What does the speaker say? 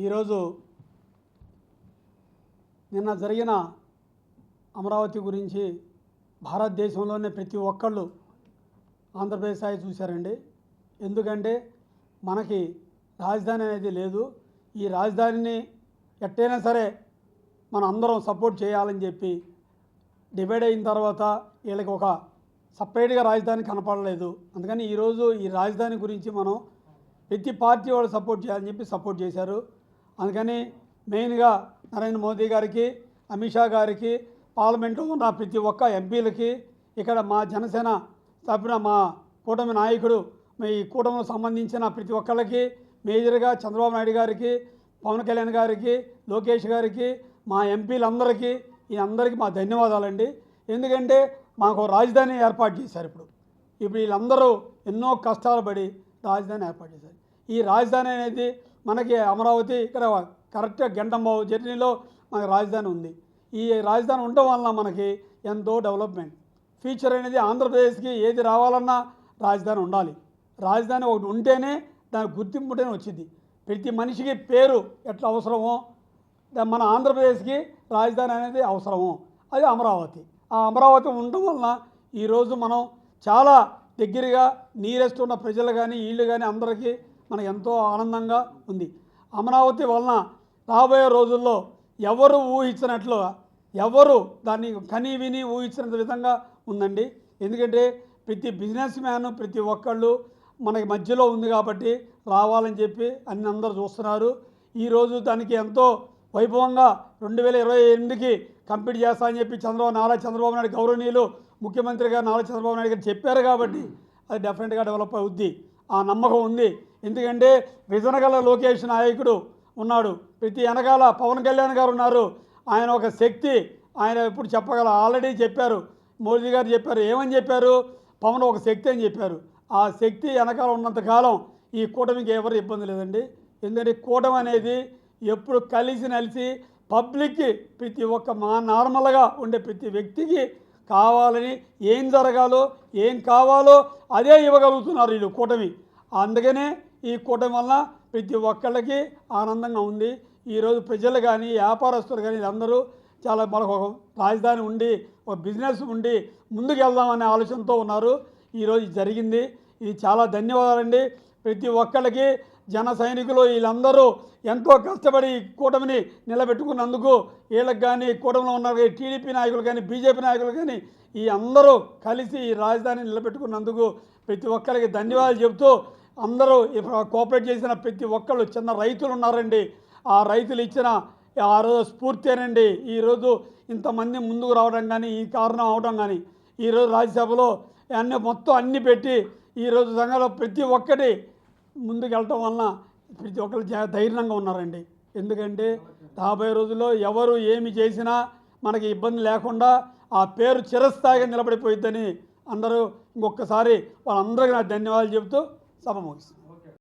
ఈరోజు నిన్న జరిగిన అమరావతి గురించి భారతదేశంలోనే ప్రతి ఒక్కళ్ళు ఆంధ్రప్రదేశ్ స్థాయి చూశారండి. ఎందుకంటే మనకి రాజధాని అనేది లేదు. ఈ రాజధానిని ఎట్టైనా సరే మనం అందరం సపోర్ట్ చేయాలని చెప్పి డివైడ్ అయిన తర్వాత వీళ్ళకి ఒక సపరేట్గా రాజధాని కనపడలేదు. అందుకని ఈరోజు ఈ రాజధాని గురించి మనం ప్రతి పార్టీ వాళ్ళు సపోర్ట్ చేయాలని చెప్పి సపోర్ట్ చేశారు. అందుకని మెయిన్గా నరేంద్ర మోదీ గారికి, అమిత్ షా గారికి, పార్లమెంట్లో ఉన్న ప్రతి ఒక్క ఎంపీలకి, ఇక్కడ మా జనసేన తరపున మా కూటమి నాయకుడు, ఈ కూటమికి సంబంధించిన ప్రతి ఒక్కళ్ళకి, మేజర్గా చంద్రబాబు నాయుడు గారికి, పవన్ కళ్యాణ్ గారికి, లోకేష్ గారికి, మా ఎంపీలందరికీ ఈ అందరికీ మా ధన్యవాదాలండి. ఎందుకంటే మాకు రాజధాని ఏర్పాటు చేశారు. ఇప్పుడు వీళ్ళందరూ ఎన్నో కష్టాలు పడి రాజధాని ఏర్పాటు చేశారు. ఈ రాజధాని అనేది మనకి అమరావతి ఇక్కడ కరెక్ట్గా గంటంబావు జర్నీలో మనకి రాజధాని ఉంది. ఈ రాజధాని ఉండడం వలన మనకి ఎంతో డెవలప్మెంట్ ఫ్యూచర్ అనేది ఆంధ్రప్రదేశ్కి ఏది రావాలన్నా రాజధాని ఉండాలి. రాజధాని ఒకటి ఉంటేనే దాని గుర్తింపు ఉంటేనే వచ్చింది. ప్రతి మనిషికి పేరు ఎట్లా అవసరమో మన ఆంధ్రప్రదేశ్కి రాజధాని అనేది అవసరము. అది అమరావతి. ఆ అమరావతి ఉండడం వలన ఈరోజు మనం చాలా దగ్గరగా నీరెస్ట్ ఉన్న ప్రజలు కానీ వీళ్ళు కానీ అందరికీ మనకు ఎంతో ఆనందంగా ఉంది. అమరావతి వలన రాబోయే రోజుల్లో ఎవరు ఊహించినట్లు, ఎవరు దాన్ని కని విని ఊహించినంత విధంగా ఉందండి. ఎందుకంటే ప్రతి బిజినెస్ మ్యాన్ ప్రతి ఒక్కళ్ళు మనకి మధ్యలో ఉంది కాబట్టి రావాలని చెప్పి అందరూ చూస్తున్నారు. ఈరోజు దానికి ఎంతో వైభవంగా 2028కి కంప్లీట్ చేస్తామని చెప్పి నారా చంద్రబాబు నాయుడు గౌరవనీయులు ముఖ్యమంత్రి గారు నారా చంద్రబాబు నాయుడు గారు చెప్పారు కాబట్టి అది డెఫినెట్గా డెవలప్ అవుద్ది. ఆ నమ్మకం ఉంది. ఎందుకంటే విజనగల లోకేష్ నాయకుడు ఉన్నాడు, ప్రతి వెనకాల పవన్ కళ్యాణ్ గారు ఉన్నారు. ఆయన ఒక శక్తి, ఆయన ఎప్పుడు చెప్పగల. ఆల్రెడీ చెప్పారు, మోదీ గారు చెప్పారు. ఏమని చెప్పారు? పవన్ ఒక శక్తి అని చెప్పారు. ఆ శక్తి వెనకాల ఉన్నంతకాలం ఈ కూటమికి ఎవరు ఇబ్బంది లేదండి. ఎందుకంటే కూటమి అనేది ఎప్పుడు కలిసి నలిసి పబ్లిక్కి ప్రతి ఒక్క నార్మల్గా ఉండే ప్రతి వ్యక్తికి కావాలని ఏం జరగాలో ఏం కావాలో అదే ఇవ్వగలుగుతున్నారు వీళ్ళు కూటమి. అందుకనే ఈ కూటమి వలన ప్రతి ఒక్కళ్ళకి ఆనందంగా ఉంది. ఈరోజు ప్రజలు కానీ వ్యాపారస్తులు కానీ అందరూ చాలా మనకు ఒక రాజధాని ఉండి ఒక బిజినెస్ ఉండి ముందుకు వెళ్దామనే ఆలోచనతో ఉన్నారు. ఈరోజు జరిగింది. ఇది చాలా ధన్యవాదాలండి. ప్రతి ఒక్కళ్ళకి జన సైనికులు వీళ్ళందరూ ఎంతో కష్టపడి ఈ కూటమిని నిలబెట్టుకున్నందుకు వీళ్ళకి కానీ కూటమిలో ఉన్న టీడీపీ నాయకులు కానీ బీజేపీ నాయకులు కానీ ఈ అందరూ కలిసి ఈ రాజధాని నిలబెట్టుకున్నందుకు ప్రతి ఒక్కరికి ధన్యవాదాలు చెబుతూ, అందరూ కోఆపరేట్ చేసిన ప్రతి ఒక్కళ్ళు చిన్న రైతులు ఉన్నారండి. ఆ రైతులు ఇచ్చిన ఆ రోజు స్ఫూర్తేనండి ఈరోజు ఇంతమంది ముందుకు రావడం కానీ ఈ కారణం అవడం కానీ. ఈరోజు రాజ్యసభలో మొత్తం అన్నీ పెట్టి ఈరోజు సంఘంలో ప్రతి ఒక్కటి ముందుకు వెళ్ళటం వలన ప్రతి ఒక్కరు ధైర్యంగా ఉన్నారండి. ఎందుకంటే రాబోయే రోజుల్లో ఎవరు ఏమి చేసినా మనకి ఇబ్బంది లేకుండా ఆ పేరు చిరస్థాయిగా నిలబడిపోయిద్దని అందరూ ఇంకొకసారి వాళ్ళందరికీ నాకు ధన్యవాదాలు చెబుతూ సభ ముగిస్తుంది.